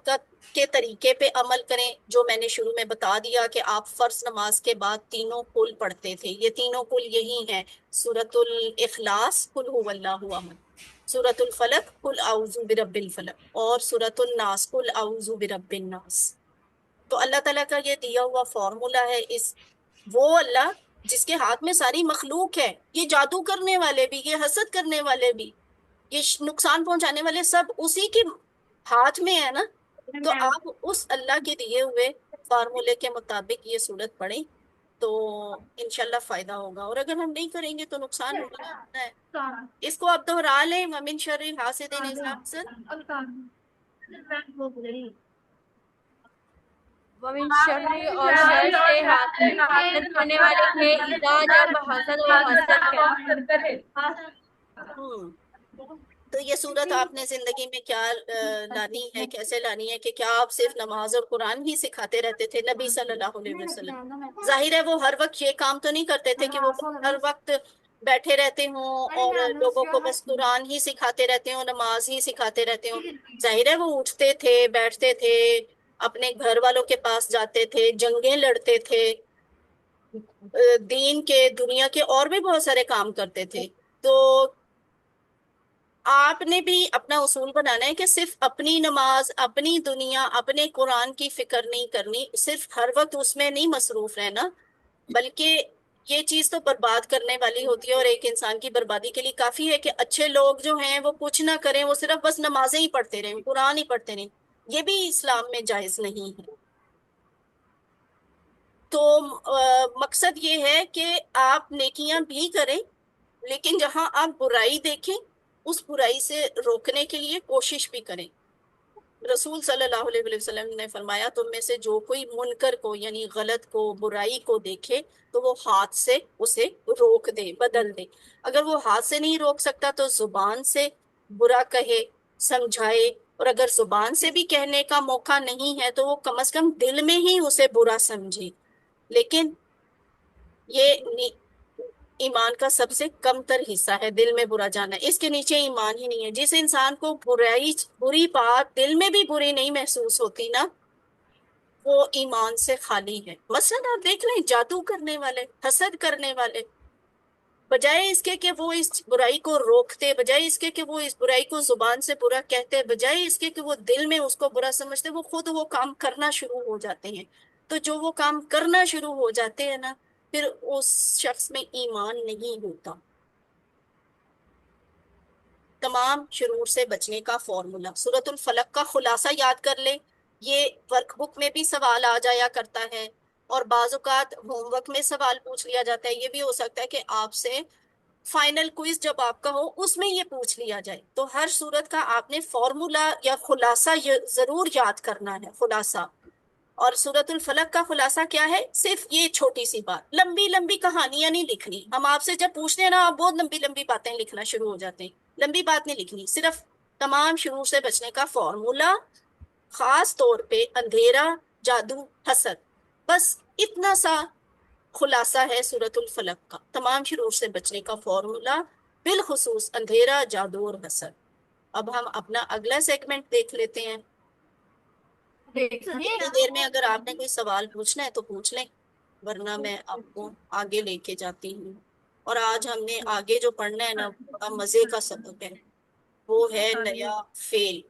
کے طریقے پہ عمل کریں، جو میں نے شروع میں بتا دیا کہ آپ فرض نماز کے بعد تینوں قل پڑھتے تھے، یہ تینوں قل یہی ہیں، سورۃ الاخلاص قل هو اللہ احد، سورۃ الفلق قل اعوذ برب الفلق، اور سورۃ الناس قل اعوذ برب الناس۔ تو اللہ تعالیٰ کا یہ دیا ہوا فارمولا ہے، وہ اللہ جس کے ہاتھ میں ساری مخلوق ہے، یہ جادو کرنے والے بھی، یہ حسد کرنے والے بھی، یہ نقصان پہنچانے والے، سب اسی کی ہاتھ میں ہے نا، تو آپ اس اللہ کے دیے ہوئے فارمولے کے مطابق یہ صورت پڑھیں تو انشاءاللہ فائدہ ہوگا، اور اگر ہم نہیں کریں گے تو نقصان ہونا ہی ہونا ہے۔ اس کو آپ دہرا لیں، ومن شر حاسد اذا حسد۔ ومن شر اور شر سے حسد کرنے والے کے اذا جب حسد وہ حسد کرے۔ ہوں تو یہ صورت آپ نے زندگی میں کیا لانی ہے، کیسے لانی ہے، کہ کیا آپ صرف نماز اور قرآن ہی سکھاتے رہتے تھے؟ نبی صلی اللہ علیہ وسلم ظاہر ہے وہ ہر وقت یہ کام تو نہیں کرتے تھے کہ وہ ہر وقت بیٹھے رہتے ہوں اور لوگوں کو بس قرآن ہی سکھاتے رہتے ہوں، نماز ہی سکھاتے رہتے ہوں۔ ظاہر ہے وہ اٹھتے تھے، بیٹھتے تھے، اپنے گھر والوں کے پاس جاتے تھے، جنگیں لڑتے تھے، دین کے دنیا کے اور بھی بہت سارے کام کرتے تھے۔ تو آپ نے بھی اپنا اصول بنانا ہے کہ صرف اپنی نماز، اپنی دنیا، اپنے قرآن کی فکر نہیں کرنی، صرف ہر وقت اس میں نہیں مصروف رہنا، بلکہ یہ چیز تو برباد کرنے والی ہوتی ہے، اور ایک انسان کی بربادی کے لیے کافی ہے کہ اچھے لوگ جو ہیں وہ کچھ نہ کریں، وہ صرف بس نمازیں ہی پڑھتے رہیں، قرآن ہی پڑھتے رہیں۔ یہ بھی اسلام میں جائز نہیں ہے۔ تو مقصد یہ ہے کہ آپ نیکیاں بھی کریں، لیکن جہاں آپ برائی دیکھیں اس برائی سے روکنے کے لیے کوشش بھی کریں۔ رسول صلی اللہ علیہ وسلم نے فرمایا تم میں سے جو کوئی منکر کو یعنی غلط کو، برائی کو دیکھے تو وہ ہاتھ سے اسے روک دے، بدل دے۔ اگر وہ ہاتھ سے نہیں روک سکتا تو زبان سے برا کہے، سمجھائے، اور اگر زبان سے بھی کہنے کا موقع نہیں ہے تو وہ کم از کم دل میں ہی اسے برا سمجھے۔ لیکن یہ ایمان کا سب سے کم تر حصہ ہے، دل میں برا جانا، اس کے نیچے ایمان ہی نہیں ہے۔ جس انسان کو بری بات دل میں بھی بری نہیں محسوس ہوتی نا، وہ ایمان سے خالی ہے۔ مثلا آپ دیکھ لیں جادو کرنے والے، حسد کرنے والے، بجائے اس کے کہ وہ اس برائی کو روکتے، بجائے اس کے کہ وہ اس برائی کو زبان سے برا کہتے، بجائے اس کے کہ وہ دل میں اس کو برا سمجھتے، وہ خود وہ کام کرنا شروع ہو جاتے ہیں۔ تو جو وہ کام کرنا شروع ہو جاتے ہیں نا، پھر اس شخص میں ایمان نہیں ہوتا۔ تمام شرور سے بچنے کا فارمولا سورۃ الفلق کا خلاصہ یاد کر لیں۔ یہ ورک بک میں بھی سوال آ جایا کرتا ہے، اور بعض اوقات ہوم ورک میں سوال پوچھ لیا جاتا ہے۔ یہ بھی ہو سکتا ہے کہ آپ سے فائنل کوئز جب آپ کا ہو اس میں یہ پوچھ لیا جائے۔ تو ہر صورت کا آپ نے فارمولا یا خلاصہ ضرور یاد کرنا ہے، خلاصہ۔ اور سورۃ الفلق کا خلاصہ کیا ہے؟ صرف یہ چھوٹی سی بات، لمبی لمبی کہانیاں نہیں لکھنی۔ ہم آپ سے جب پوچھتے ہیں نا، آپ بہت لمبی لمبی باتیں لکھنا شروع ہو جاتے ہیں، لمبی بات نہیں لکھنی، صرف تمام شرور سے بچنے کا فارمولا، خاص طور پہ اندھیرا، جادو، حسد، بس اتنا سا خلاصہ ہے سورۃ الفلق کا، تمام شرور سے بچنے کا فارمولا، بالخصوص اندھیرا، جادو اور حسد۔ اب ہم اپنا اگلا سیگمنٹ دیکھ لیتے ہیں۔ اتنی دیر میں اگر آپ نے کوئی سوال پوچھنا ہے تو پوچھ لیں، ورنہ میں آپ کو آگے لے کے جاتی ہوں۔ اور آج ہم نے آگے جو پڑھنا ہے نا، بڑا مزے کا سبق ہے، وہ ہے نیا فعل،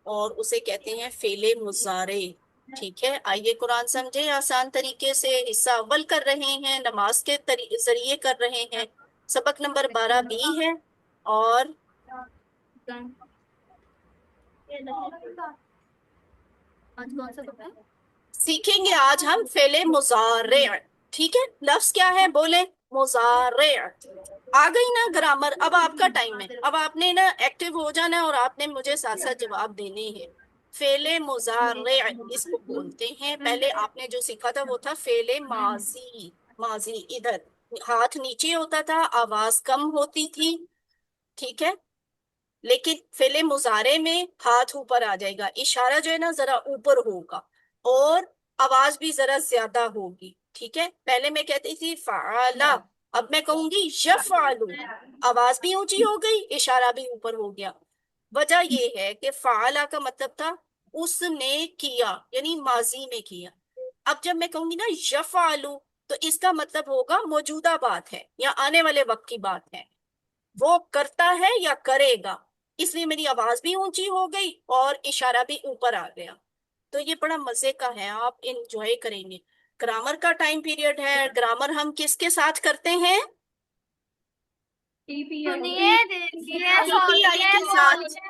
اور اسے کہتے ہیں فعل مضارع۔ ٹھیک ہے، آئیے قرآن سمجھے آسان طریقے سے۔ حصہ اول کر رہے ہیں، نماز کے ذریعے کر رہے ہیں، سبق نمبر 12 بھی ہے، اور سیکھیں گے آج ہم فعل مضارع۔ ٹھیک ہے، لفظ کیا ہے بولے؟ مضارع۔ آ گئی نا گرامر؟ اب آپ کا ٹائم ہے، اب آپ نے نا ایکٹیو ہو جانا ہے، اور آپ نے مجھے ساتھ ساتھ جواب دینے ہیں۔ فعل مضارع اس کو بولتے ہیں۔ پہلے آپ نے جو سیکھا تھا وہ تھا فعل ماضی۔ ماضی ادھر ہاتھ نیچے ہوتا تھا، آواز کم ہوتی تھی، ٹھیک ہے، لیکن فعل مضارع میں ہاتھ اوپر آ جائے گا، اشارہ جو ہے نا ذرا اوپر ہوگا، اور آواز بھی ذرا زیادہ ہوگی۔ ٹھیک ہے، پہلے میں کہتی تھی فعلا، اب میں کہوں گی یفعلو، آواز بھی اونچی ہو گئی، اشارہ بھی اوپر ہو گیا۔ وجہ یہ ہے کہ فعلا کا مطلب تھا اس نے کیا، یعنی ماضی میں کیا۔ اب جب میں کہوں گی نا یفعلو، تو اس کا مطلب ہوگا موجودہ بات ہے یا آنے والے وقت کی بات ہے، وہ کرتا ہے یا کرے گا، اس لیے میری آواز بھی اونچی ہو گئی اور اشارہ بھی اوپر آ گیا۔ تو یہ بڑا مزے کا ہے، آپ انجوائے کریں گے۔ گرامر کا ٹائم پیریڈ ہے، گرامر ہم کس کے ساتھ کرتے ہیں؟ سنیے دیکھیے ٹی پی آئی سوچیے کے ساتھ۔ بولیے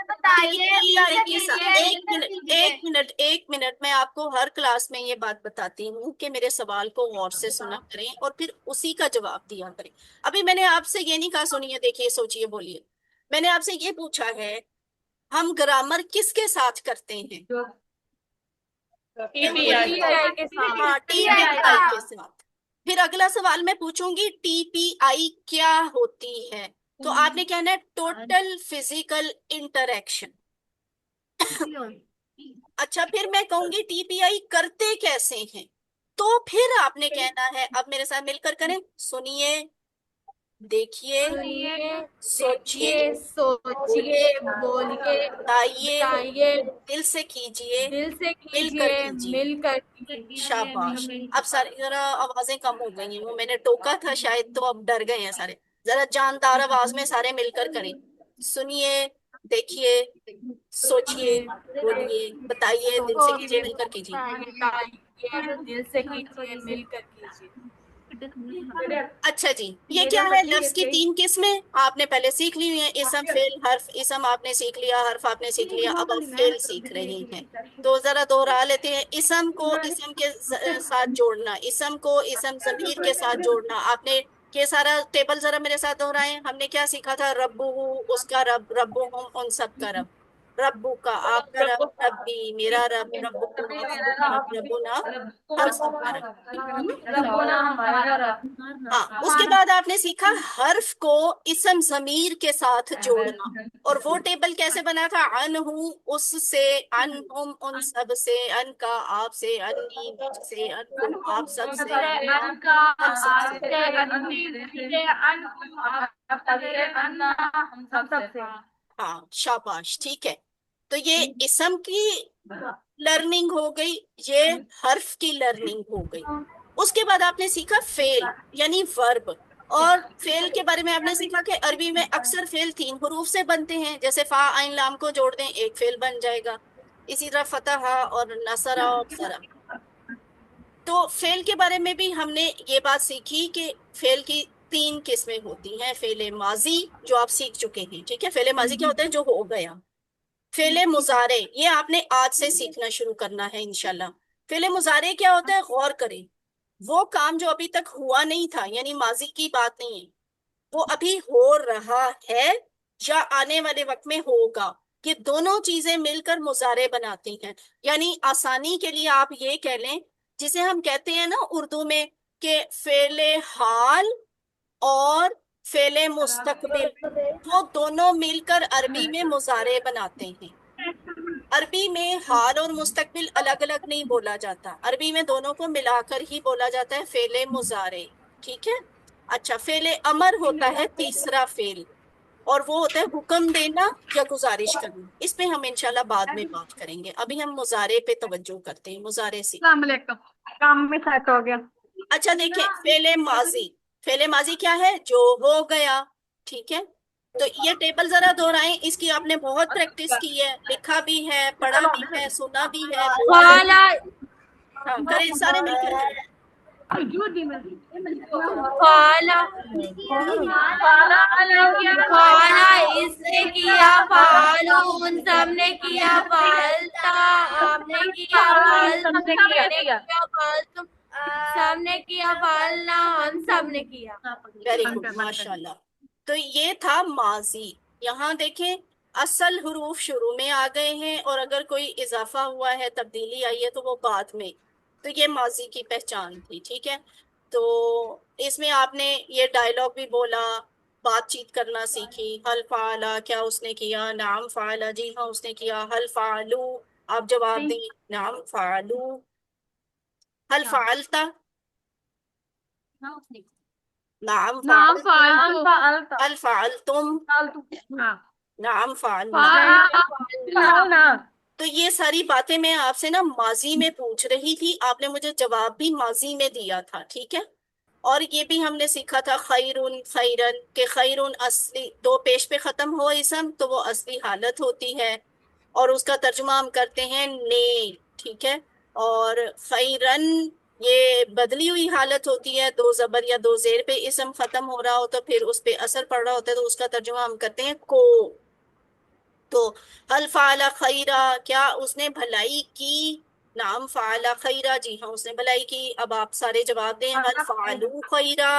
ایک منٹ میں آپ کو ہر کلاس میں یہ بات بتاتی ہوں کہ میرے سوال کو غور سے سنا کریں اور پھر اسی کا جواب دیا کریں. ابھی میں نے آپ سے یہ نہیں کہا سنیے دیکھیے سوچیے بولیے. میں نے آپ سے یہ پوچھا ہے ہم گرامر کس کے ساتھ کرتے ہیں؟ ہاں ٹی پی آئی کے ساتھ. پھر اگلا سوال میں پوچھوں گی ٹی پی آئی کیا ہوتی ہے؟ تو آپ نے کہنا ہے ٹوٹل فزیکل انٹریکشن. اچھا پھر میں کہوں گی ٹی پی آئی کرتے کیسے ہیں؟ تو پھر آپ نے کہنا ہے اب میرے ساتھ مل کر کریں. سنیے دیکھیے سوچیے بولیے بتائیے دل سے کیجئے دل سے مل کر کیجیے کیجئے. مل کر شاباش. اب سارے ذرا آوازیں کم ہو گئی ہیں وہ میں نے ٹوکا تھا شاید تو اب ڈر گئے ہیں سارے. ذرا جاندار آواز میں سارے مل کر کریں. سنیے دیکھیے سوچیے بولیے بتائیے دل سے کیجئے مل کر کیجئے. دل سے کیجیے مل کر کیجیے. اچھا جی یہ کیا ہے لفظ کی 3 قسمیں آپ نے پہلے سیکھ لی ہوئی ہیں. اسم فعل حرف. اسم آپ نے سیکھ لیا حرف آپ نے سیکھ لیا اب آپ فعل سیکھ رہی ہیں. تو ذرا دوہرا لیتے ہیں. اسم کو اسم کے ساتھ جوڑنا اسم کو اسم ضمیر کے ساتھ جوڑنا. آپ نے یہ سارا ٹیبل ذرا میرے ساتھ دوہرائیں. ہم نے کیا سیکھا تھا ربو اس کا رب ربہم ان سب کا رب. ربو کا آپ کا رب ربی میرا رب ربکم آپ سب کا رب ربنا ہم سب کا رب. ہاں اس کے بعد آپ نے سیکھا حرف کو اسم ضمیر کے ساتھ جوڑنا. اور وہ ٹیبل کیسے بنا تھا ان ہوں اس سے ان ہم ان سب سے ان کا آپ سے انی مجھ سے ان تم آپ سب سے ہم سب سے. ہاں شاباش ٹھیک ہے. تو یہ اسم کی لرننگ ہو گئی یہ حرف کی لرننگ ہو گئی. اس کے بعد آپ نے سیکھا فعل یعنی ورب. اور فعل کے بارے میں آپ نے سیکھا کہ عربی میں اکثر فعل 3 حروف سے بنتے ہیں. جیسے فا عین لام کو جوڑ دیں ایک فعل بن جائے گا. اسی طرح فتح اور نصر اور سرا. تو فعل کے بارے میں بھی ہم نے یہ بات سیکھی کہ فعل کی 3 قسمیں ہوتی ہیں. فعل ماضی جو آپ سیکھ چکے ہیں ٹھیک ہے. فعل ماضی کیا ہوتا ہے جو ہو گیا. فعل مضارع یہ آپ نے آج سے سیکھنا شروع کرنا ہے انشاءاللہ. فعل مضارع کیا ہوتا ہے غور کریں. وہ کام جو ابھی تک ہوا نہیں تھا یعنی ماضی کی بات نہیں ہے وہ ابھی ہو رہا ہے یا آنے والے وقت میں ہوگا. یہ دونوں چیزیں مل کر مضارع بناتی ہیں. یعنی آسانی کے لیے آپ یہ کہہ لیں جسے ہم کہتے ہیں نا اردو میں کہ فعل حال اور فعل مستقبل وہ دونوں مل کر عربی میں مضارع بناتے ہیں. عربی میں حال اور مستقبل الگ الگ نہیں بولا جاتا. عربی میں دونوں کو ملا کر ہی بولا جاتا ہے فعل مضارع. ٹھیک ہے. اچھا فعل امر ہوتا ہے تیسرا فعل اور وہ ہوتا ہے حکم دینا یا گزارش کرنا. اس پہ ہم انشاءاللہ بعد میں بات کریں گے. ابھی ہم مضارع پہ توجہ کرتے ہیں. مضارع سے السلام علیکم. کام میں سیٹ ہو گیا. اچھا دیکھیں فعل ماضی. فعل ماضی کیا ہے جو ہو گیا. ٹھیک ہے. تو یہ ٹیبل ذرا دہرائیں. اس کی آپ نے بہت پریکٹس کی ہے لکھا بھی ہے پڑھا بھی ہے سنا بھی ہے بولا بھی ہے. ہاں کریں سارے مل کر کریں. اس نے کیا فعلو ان سب نے کیا فعلتا آپ نے کیا فعلتم فعلتم سب نے کیا فعلنا ہم سب نے کیا. ویری گڈ ماشاء اللہ. تو یہ تھا ماضی. یہاں دیکھیں اصل حروف شروع میں آ گئے ہیں اور اگر کوئی اضافہ ہوا ہے تبدیلی آئی ہے تو وہ بعد میں. تو یہ ماضی کی پہچان تھی. ٹھیک ہے. تو اس میں آپ نے یہ ڈائلاگ بھی بولا بات چیت کرنا سیکھی. حل فعلا کیا اس نے کیا. نعم فعلا جی ہاں اس نے کیا. حل فعلو آپ جواب دیں. نعم فعلو. حل فعلتا. نعم فعلت. حل فعلتم. نعم فعلنا. تو یہ ساری باتیں میں آپ سے نا ماضی میں پوچھ رہی تھی. آپ نے مجھے جواب بھی ماضی میں دیا تھا. ٹھیک ہے. اور یہ بھی ہم نے سیکھا تھا خیرن خیرن کہ خیرن اصلی 2 پیش پہ ختم ہو اسم تو وہ اصلی حالت ہوتی ہے اور اس کا ترجمہ ہم کرتے ہیں نیک. ٹھیک ہے. اور خیرن یہ بدلی ہوئی حالت ہوتی ہے. 2 زبر یا 2 زیر پہ اسم ختم ہو رہا ہو تو پھر اس پہ اثر پڑ رہا ہوتا ہے تو اس کا ترجمہ ہم کرتے ہیں کو. تو دو. هل فعل خیرہ, کیا اس نے بھلائی کی؟ نعم فعل خیرہ, جی ہاں اس نے بھلائی کی. اب آپ سارے جواب دیں. هل فعلوا خیرہ,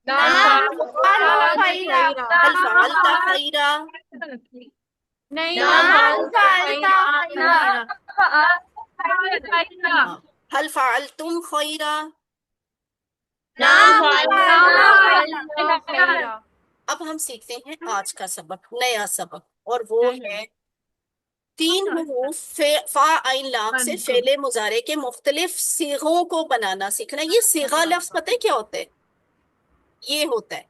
نعم فعلوا خیرا. هل فعلت خیرہ, نہیں نعم فعلتا خیرا. هل فعلتم خیرہ. نعم فعلتا خیرا. اب ہم سیکھتے ہیں آج کا سبق, نیا سبق, اور وہ ہے 3 حروف فا عین لام سے فعل مضارع کے مختلف صیغوں کو بنانا سیکھنا. یہ صیغہ لفظ پتہ ہے کیا ہوتا ہے؟ یہ ہوتا ہے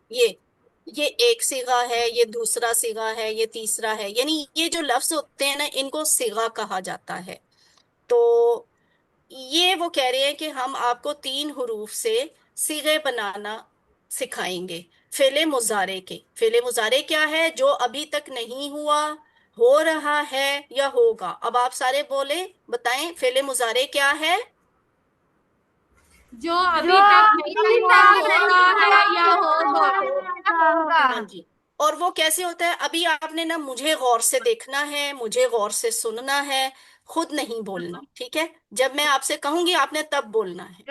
یہ ایک صیغہ ہے, یہ دوسرا صیغہ ہے, یہ تیسرا ہے. یعنی یہ جو لفظ ہوتے ہیں نا, ان کو صیغہ کہا جاتا ہے. تو یہ وہ کہہ رہے ہیں کہ ہم آپ کو 3 حروف سے صیغے بنانا سکھائیں گے فعل مضارع کے. فعل مضارع کیا ہے؟ جو ابھی تک نہیں ہوا, ہو رہا ہے یا ہوگا. اب آپ سارے بولیں, بتائیں فعل مضارع کیا ہے؟ جو ابھی تک نہیں ہوا, ہو رہا ہے یا ہوگا. ہاں جی. اور وہ کیسے ہوتا ہے؟ ابھی آپ نے نا مجھے غور سے دیکھنا ہے, مجھے غور سے سننا ہے, خود نہیں بولنا, ٹھیک ہے؟ جب میں آپ سے کہوں گی آپ نے تب بولنا ہے.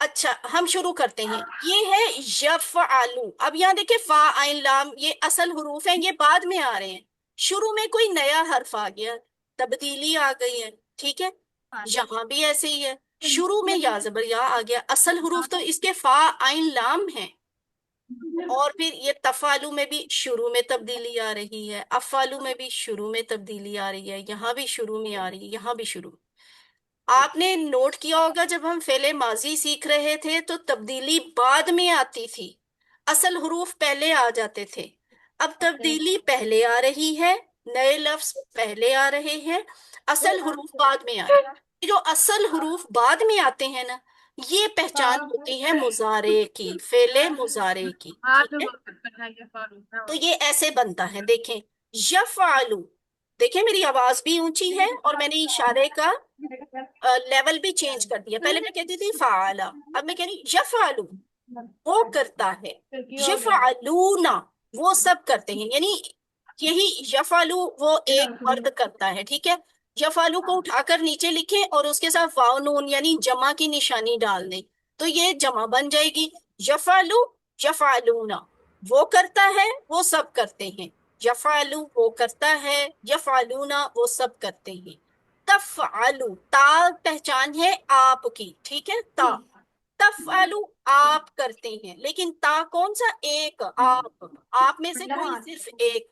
اچھا ہم شروع کرتے ہیں. یہ ہے یفعلو. اب یہاں دیکھیں فا عین لام, یہ اصل حروف ہیں, یہ بعد میں آ رہے ہیں. شروع میں کوئی نیا حرف آ گیا, تبدیلی آ گئی ہے, ٹھیک ہے؟ یہاں بھی ایسے ہی ہے, شروع میں یا زبر یا آ گیا. اصل حروف تو اس کے فا عین لام ہیں. اور پھر یہ تفعلو میں بھی شروع میں تبدیلی آ رہی ہے, افعلو میں بھی شروع میں تبدیلی آ رہی ہے, یہاں بھی شروع میں آ رہی ہے, یہاں بھی شروع. آپ نے نوٹ کیا ہوگا جب ہم فعل ماضی سیکھ رہے تھے تو تبدیلی بعد میں آتی تھی, اصل حروف پہلے آ جاتے تھے. اب تبدیلی پہلے آ رہی ہے, نئے لفظ پہلے آ رہے ہیں, اصل حروف بعد میں آ رہے ہیں. یہ جو اصل حروف بعد میں آتے ہیں نا, یہ پہچان ہوتی ہے مضارع کی, فعل مضارع کی, ٹھیک ہے؟ تو یہ ایسے بنتا ہے, دیکھیں یفعلو. دیکھیں میری آواز بھی اونچی ہے اور میں نے اشارے کا لیول بھی چینج کر دیا. پہلے میں کہتی تھی فعلا, اب میں کہہ رہی یفعلو, وہ کرتا ہے. یفعلونا, وہ سب کرتے ہیں. یعنی یہی یفعلو وہ ایک مرد کرتا ہے, ٹھیک ہے؟ یفعلو کو اٹھا کر نیچے لکھیں اور اس کے ساتھ واو نون یعنی جمع کی نشانی ڈال دیں تو یہ جمع بن جائے گی. یفعلو یفعلونا, وہ کرتا ہے, وہ سب کرتے ہیں. یفعلو وہ کرتا ہے, یفعلونا وہ سب کرتے ہیں. تفعلو, تا پہچان ہے آپ کی, ٹھیک ہے؟ تا. تفعلو آپ کرتے ہیں, لیکن تا کون سا؟ ایک, آپ میں سے کوئی صرف ایک,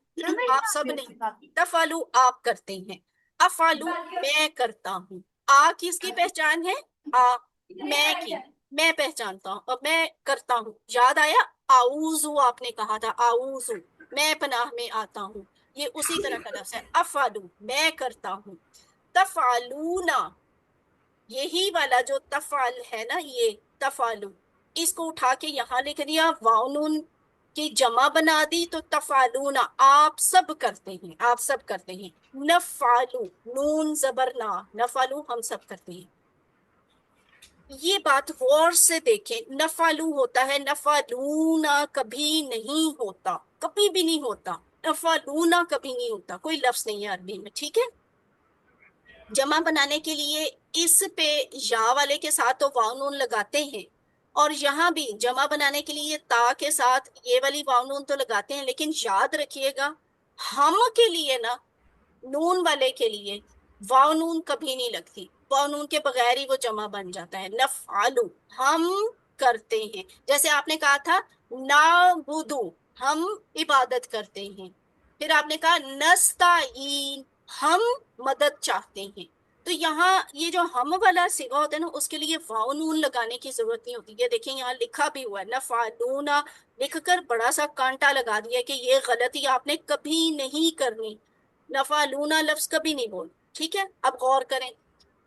آپ سب نہیں. تفعلو آپ کرتے ہیں. افعلو میں کرتا ہوں. آ کس کی پہچان ہے؟ آ میں کی, میں پہچانتا ہوں اور میں کرتا ہوں. یاد آیا؟ اعوذ آپ نے کہا تھا, اعوذ میں پناہ میں آتا ہوں, یہ اسی طرح کا لفظ ہے. افعلو میں کرتا ہوں. تفعلونا, یہی والا جو تفعل ہے نا, یہ تفعلو, اس کو اٹھا کے یہاں لکھ دیا, واو نون کی جمع بنا دی تو تفعلونا آپ سب کرتے ہیں, آپ سب کرتے ہیں. نفعلو, نون زبر نا, نفعلو ہم سب کرتے ہیں. یہ بات غور سے دیکھیں, نفعلو ہوتا ہے, نفعلونا کبھی نہیں ہوتا, کبھی بھی نہیں ہوتا. نفعلونا کبھی نہیں ہوتا, کوئی لفظ نہیں ہے عربی میں, ٹھیک ہے؟ جمع بنانے کے لیے اس پہ یا والے کے ساتھ تو واو نون لگاتے ہیں, اور یہاں بھی جمع بنانے کے لیے تا کے ساتھ یہ والی واو نون تو لگاتے ہیں, لیکن یاد رکھیے گا ہم کے لیے نا, نون والے کے لیے واو نون کبھی نہیں لگتی, واو نون کے بغیر ہی وہ جمع بن جاتا ہے. نفعلو ہم کرتے ہیں, جیسے آپ نے کہا تھا نعبدو ہم عبادت کرتے ہیں. پھر آپ نے کہا نستعین ہم مدد چاہتے ہیں. تو یہاں یہ جو ہم والا صیغہ ہوتا ہے نا, اس کے لیے واو نون لگانے کی ضرورت نہیں ہوتی. یہ دیکھیں یہاں لکھا بھی ہوا ہے نفعلونا, لکھ کر بڑا سا کانٹا لگا دیا کہ یہ غلطی آپ نے کبھی نہیں کرنی, نفعلونا لفظ کبھی نہیں بول, ٹھیک ہے؟ اب غور کریں,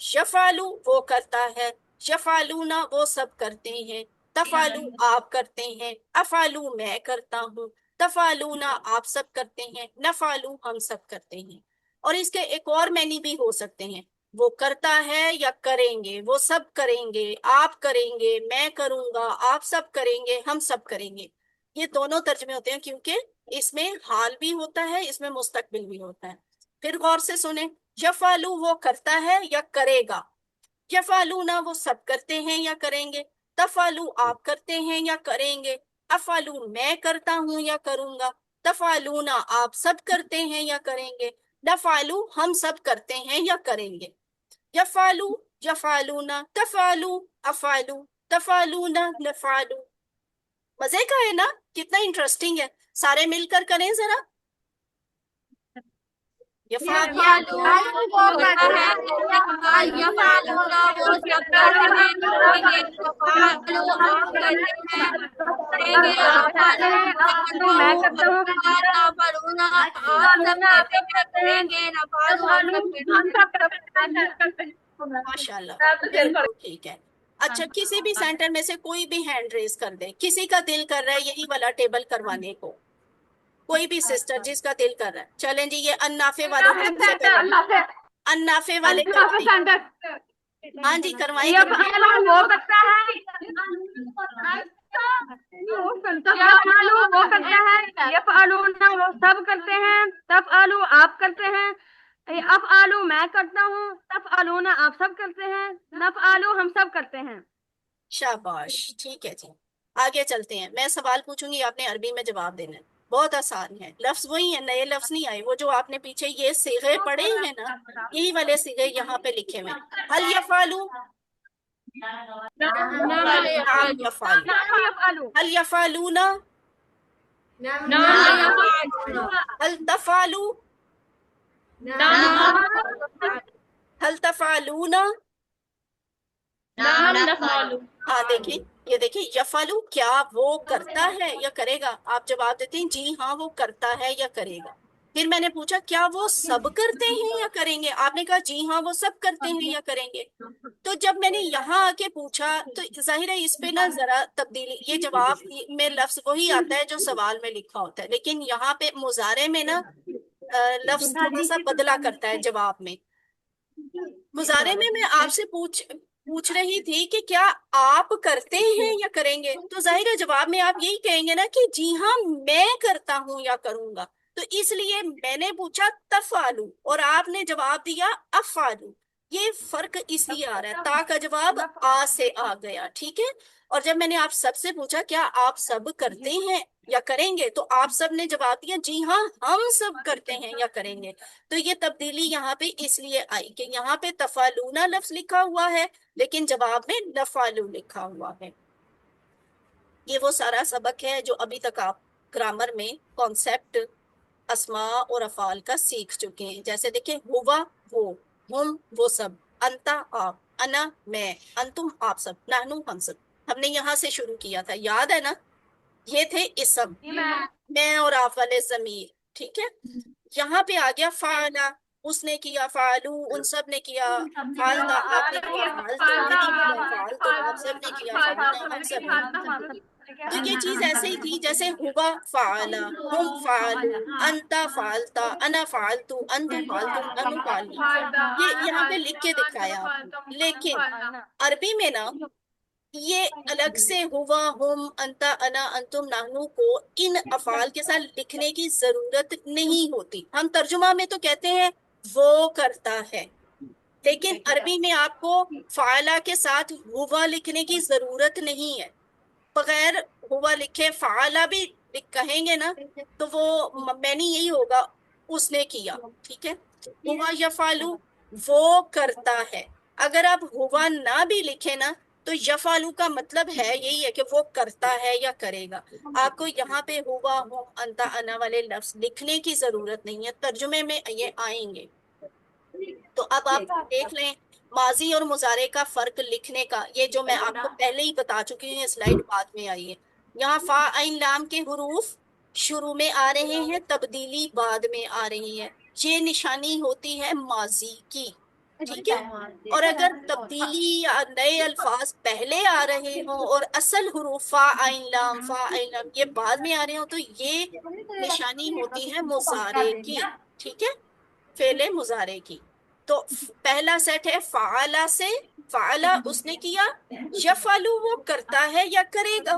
یفعلو وہ کرتا ہے, یفعلونا وہ سب کرتے ہیں, تفعلو آپ کرتے ہیں, افعلو میں کرتا ہوں, تفعلونا آپ سب کرتے ہیں, نفعلو ہم سب کرتے ہیں. اور اس کے ایک اور معنی بھی ہو سکتے ہیں, وہ کرتا ہے یا کریں گے, وہ سب کریں گے, آپ کریں گے, میں کروں گا, آپ سب کریں گے, ہم سب کریں گے. یہ دونوں ترجمے ہوتے ہیں کیونکہ اس میں حال بھی ہوتا ہے، اس میں مستقبل بھی ہوتا ہے. پھر غور سے سنیں. یفعلو وہ کرتا ہے یا کرے گا. یفعلونا وہ سب کرتے ہیں یا کریں گے. تفعلو آپ کرتے ہیں یا کریں گے. افعلو میں کرتا ہوں یا کروں گا. تفعلونا آپ سب کرتے ہیں یا کریں گے. نفعلو ہم سب کرتے ہیں یا کریں گے. یفعلو یفعلونا تفعلو افعلو تفعلونا نفعلو. مزے کا ہے نا، کتنا انٹرسٹنگ ہے. سارے مل کر کریں ذرا. یفعلون وہ کرتا ہے، یفعلون وہ سب کرتے ہیں، کریں گے. یفعلوا آپ کرتے ہیں، کریں گے. افعلوا میں کرتا ہوں. تفعلون آپ سب کرتے ہیں، کریں گے. نفعلوا ہم سب کرتے ہیں. ماشاء اللہ بالکل ٹھیک ہے. اچھا کسی بھی سینٹر میں سے کوئی بھی ہینڈ ریز کر دے. کسی کا دل کر رہا ہے یہی والا ٹیبل کروانے کو. کوئی بھی سسٹر جس کا دل کر رہا ہے. چلیں جی یہ انافے والے سب سے پہلے انافے والے کرتے ہیں. ہاں جی کروائیں کروائیں. وہ کرتا ہے، وہ کرتا ہے. یفعلون وہ سب کرتے ہیں. تفعلوا آپ کرتے ہیں. افعلوا میں کرتا ہوں. تفعلون آپ سب کرتے ہیں. نفعلوا ہم سب کرتے ہیں. شاباش ٹھیک ہے جی. آگے چلتے ہیں. میں سوال پوچھوں گی، آپ نے عربی میں جواب دینا ہے. بہت آسان ہے. لفظ وہی ہیں، نئے لفظ نہیں آئے. وہ جو آپ نے پیچھے یہ صیغے پڑھے ہیں نا، یہی والے صیغے یہاں پہ لکھے ہوئے ہیں. هل يفعلوا نعم يفعلوا. هل يفعلون هل تفعلوا هل تفعلون. ہاں دیکھیں، یہ دیکھیں یفعلو کیا وہ کرتا ہے یا کرے گا. آپ جواب دیتے ہیں جی ہاں وہ کرتا ہے یا کرے گا. پھر میں نے پوچھا کیا وہ سب کرتے ہیں یا کریں گے. آپ نے کہا جی ہاں وہ سب کرتے ہیں یا کریں گے. تو جب میں نے یہاں آ کے پوچھا تو ظاہر ہے اس پہ نا ذرا تبدیلی. یہ جواب میں لفظ وہی آتا ہے جو سوال میں لکھا ہوتا ہے، لیکن یہاں پہ مضارع میں نا لفظ تھوڑا سا بدلا کرتا ہے جواب میں. مضارع میں آپ سے پوچھ رہی تھی کہ کیا آپ کرتے ہیں یا کریں گے، تو ظاہر ہے جواب میں آپ یہی کہیں گے نا کہ جی ہاں میں کرتا ہوں یا کروں گا. تو اس لیے میں نے پوچھا تفعلو اور آپ نے جواب دیا افعلو. یہ فرق اس لیے آ رہا ہے، تا کا جواب آ سے آ گیا. ٹھیک ہے. اور جب میں نے آپ سب سے پوچھا کیا آپ سب کرتے ہیں یا کریں گے، تو آپ سب نے جواب دیا جی ہاں ہم سب کرتے ہیں یا کریں گے. تو یہ تبدیلی یہاں پہ اس لیے آئی کہ یہاں پہ تفعلونا لفظ لکھا ہوا ہے لیکن جواب میں نفعلو لکھا ہوا ہے. یہ وہ سارا سبق ہے جو ابھی تک آپ گرامر میں کانسیپٹ اسماء اور افعال کا سیکھ چکے ہیں. جیسے دیکھیں ہوا وہ، ہم وہ سب، انتا آپ، انا میں، انتم آپ سب، نحنو ہم سب. ہم نے یہاں سے شروع کیا تھا، یاد ہے نا. یہ تھے اسم، میں اور آپ والے ضمیر. ٹھیک ہے. یہاں پہ آ گیا فعلا، اس نے کیا، فعلو ان سب نے کیا، فعلتا آپ نے کیا، فعلتم میں نے کیا، فعلتم آپ سب نے کیا، فعلنا ہم سب نے کیا. تو یہ چیز ایسے ہی تھی جیسے ہوا فعلا، ہم فعلو، انتا فعلتا، انا فعلتو، انتم فعلتم، نحن فعلنا. یہ یہاں پہ لکھ کے دکھایا آپ نے. لیکن عربی میں نا یہ الگ سے ہوا، ہم، انتا، انا، انتم، نحنو کو ان افعال کے ساتھ لکھنے کی ضرورت نہیں ہوتی. ہم ترجمہ میں تو کہتے ہیں وہ کرتا ہے، لیکن عربی میں آپ کو فعلا کے ساتھ ہوا لکھنے کی ضرورت نہیں ہے. بغیر ہوا لکھے فعلا بھی کہیں گے نا تو وہ معنی یہی ہوگا اس نے کیا. ٹھیک ہے. ہوا یفعلو وہ کرتا ہے. اگر آپ ہوا نہ بھی لکھے نا تو یفعلو کا مطلب ہے یہی ہے کہ وہ کرتا ہے یا کرے گا. آپ کو یہاں پہ ہوا، ہم، انتا، انا والے لفظ لکھنے کی ضرورت نہیں ہے، ترجمے میں یہ آئیں گے. تو اب آپ دیکھ لیں ماضی اور مضارع کا فرق لکھنے کا. یہ جو میں آپ کو پہلے ہی بتا چکی ہوں، یہ سلائیڈ بعد میں آئی ہے. یہاں فا عین لام کے حروف شروع میں آ رہے ہیں، تبدیلی بعد میں آ رہی ہے. یہ نشانی ہوتی ہے ماضی کی. ٹھیک ہے. اور اگر تبدیلی یا نئے الفاظ پہلے آ رہے ہوں اور اصل حروف فا عین لام، فا عین لام یہ بعد میں آ رہے ہوں، تو یہ نشانی ہوتی ہے مضارع کی. ٹھیک ہے. فعل مضارع کی. تو پہلا سیٹ ہے فعلا سے، فعلا اس نے کیا، یفعلو وہ کرتا ہے یا کرے گا.